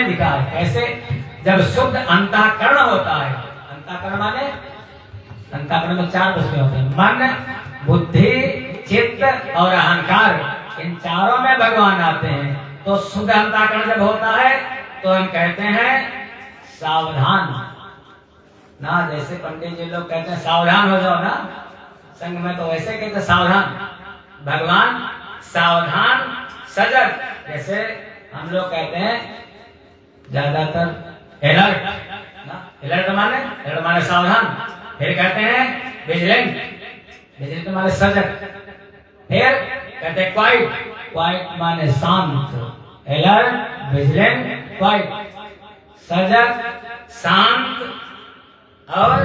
में दिखा है। कैसे? जब शुद्ध अंतःकरण होता है, अंतःकरण माने अंतःकरण में 4 वस्तुएं होते हैं, मन, बुद्धि, चित्त और अहंकार। इन चारों में भगवान आते हैं। तो शुद्ध अंतःकरण जब होता है तो हम कहते हैं सावधान ना। जैसे पंडित जी लोग कहते हैं सावधान हो जाओ ना संग में, तो वैसे कहते सावधान। भगवान सावधान सजग। जैसे हम लोग कहते हैं ज्यादातर अलर्ट ना, अलर्ट माने सावधान। फिर कहते हैं विजिलेंट, विजिलेंट माने सजग। फिर कहते हैं क्वाइट, क्वाइट माने शांत। Alert, vigilant, quite. सजग, शांत और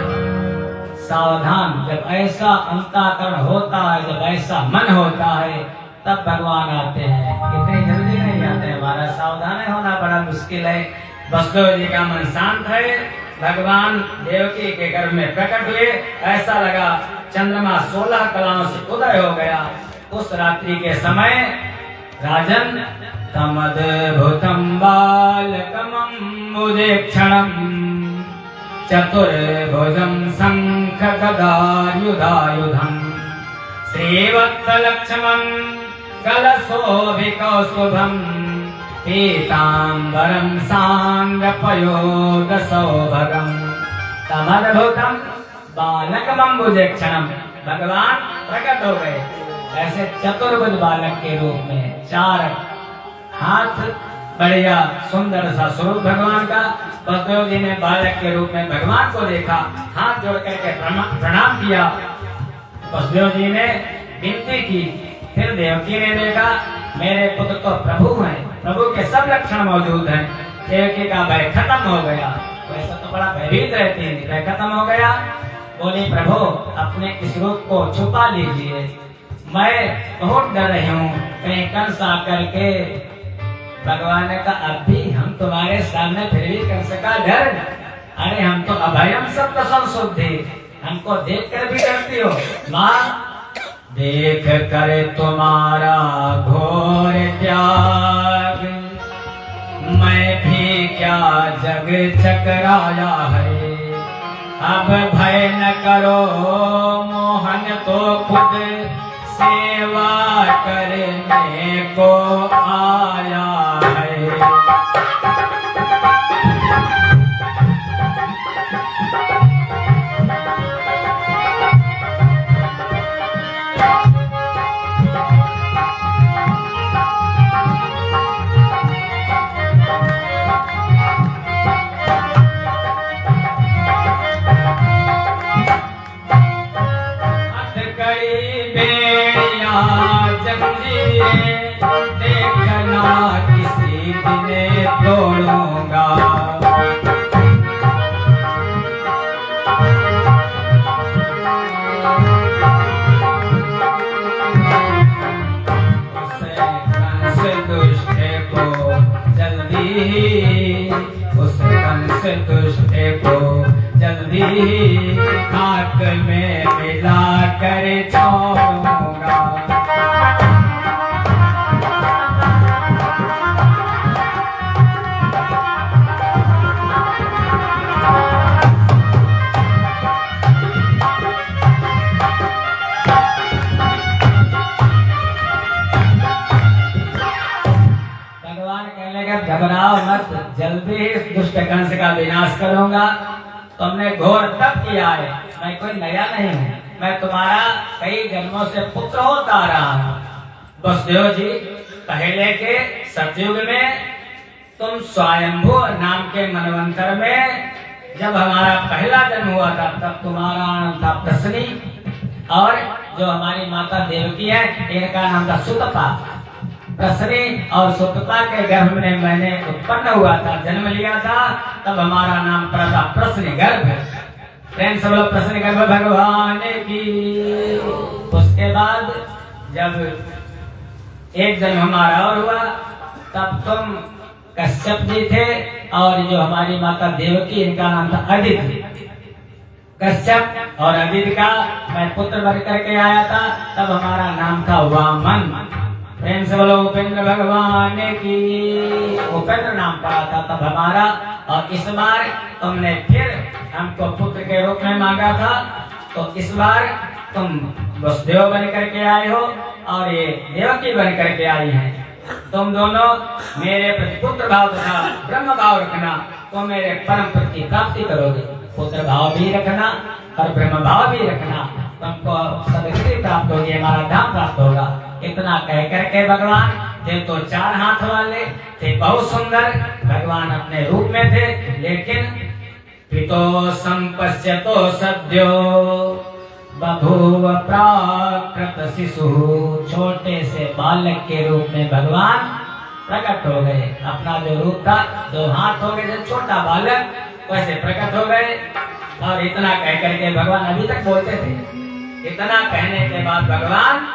सावधान। जब ऐसा अंतःकरण होता है, जब ऐसा मन होता है, तब भगवान आते हैं। इतनी जल्दी नहीं आते हैं। हमारा सावधान होना बड़ा मुश्किल है। वसुदेव जी का मन शांत है। भगवान देवकी के गर्भ में प्रकट हुए। ऐसा लगा चंद्रमा 16 कलाओं से उदय हो गया। उस रात्रि के समय राजन तमद्भुतं बालकमम्बुजेक्षणं चतुर्भुजं शङ्खगदायुधायुधं श्रीवत्सलक्ष्मं कलशोभिकौस्तुभं पीताम्बरं साङ्गपयोदसौभगं तमद्भुतं बालकमम्बुजेक्षणं। भगवान प्रकट हो गए ऐसे चतुर्भुज बालक के रूप में। 4 हाथ, बढ़िया सुंदर सा स्वरूप भगवान का। वसुदेव जी ने बालक के रूप में भगवान को देखा, हाथ जोड़ करके प्रणाम किया। वसुदेव जी ने विनती की। फिर देवकी ने देखा मेरे पुत्र तो प्रभु हैं, प्रभु के सब लक्षण मौजूद हैं। देवकी का भय खत्म हो गया। वैसा तो बड़ा भयभीत रहती है, भय खत्म हो गया। बोली प्रभु अपने इस रूप को छुपा लीजिए, मैं बहुत डर रही हूँ कहीं कंस आकर के। भगवान ने कहा अब भी हम तुम्हारे सामने, फिर भी कंस का डर? अरे हम तो अभयम सप्त संशुद्धि, हमको देख कर भी डरती हो? माँ देख कर तुम्हारा घोर त्याग, मैं भी क्या जग चकराया है। अब भय न करो मोहन तो खुद सेवा करने को आया है। देखना किसी दिन तोड़ूंगा, उसे कंस दुष्ट को जल्दी ही, उस कंस दुष्ट को जल्दी ही हाथ में मिला कर छोड़ूंगा। घबराओ मत, जल्दी इस दुष्ट कंस का विनाश करूंगा। तुमने घोर तप किया है, मैं कोई नया नहीं हूँ, मैं तुम्हारा कई जन्मों से पुत्र होता आ रहा हूँ। वसुदेव जी पहले के सतयुग में तुम स्वयंभू नाम के मनवंतर में जब हमारा पहला जन्म हुआ था, तब तुम्हारा नाम था प्रसनी, और जो हमारी माता देवकी है इनका नाम था सुतपा। प्रसनी और सुतपा के गर्भ में मैंने उत्पन्न हुआ था, जन्म लिया था, तब हमारा नाम पड़ा था प्रसनी गर्भ। प्रेम से बोलो प्रसनी गर्भ भगवान की। उसके बाद जब एक जन्म हमारा और हुआ, तब तुम कश्यप जी थे, और जो हमारी माता देवकी इनका नाम था अदिति। कश्यप और अदिति का मैं पुत्र बन करके आया था, तब हमारा नाम था वामन। प्रेम से बोलो उपेंद्र भगवान की। उपेंद्र नाम पड़ा था तब हमारा, और इस बार तुमने फिर हमको पुत्र के रूप में मांगा था, तो इस बार तुम वसुदेव बन करके आए हो और ये देवकी बन करके आई हैं। तुम दोनों मेरे प्रति पुत्र भाव तथा ब्रह्म भाव रखना, तो मेरे परम पद की प्राप्ति करोगे। पुत्र भाव भी रखना और ब्रह्म भाव भी रखना, तुमको सदगति प्राप्त होगी, हमारा धाम प्राप्त होगा। इतना कह करके भगवान थे तो 4 हाथ वाले थे, बहुत सुंदर भगवान अपने रूप में थे, लेकिन पितो संपश्यतो सद्यो बभूव प्राकृत शिशु, छोटे से बालक के रूप में भगवान प्रकट हो गए। अपना जो रूप था, 2 हाथ हो गए, जब छोटा बालक वैसे प्रकट हो गए। और इतना कह करके भगवान अभी तक बोलते थे। इतना कहने के बाद भगवान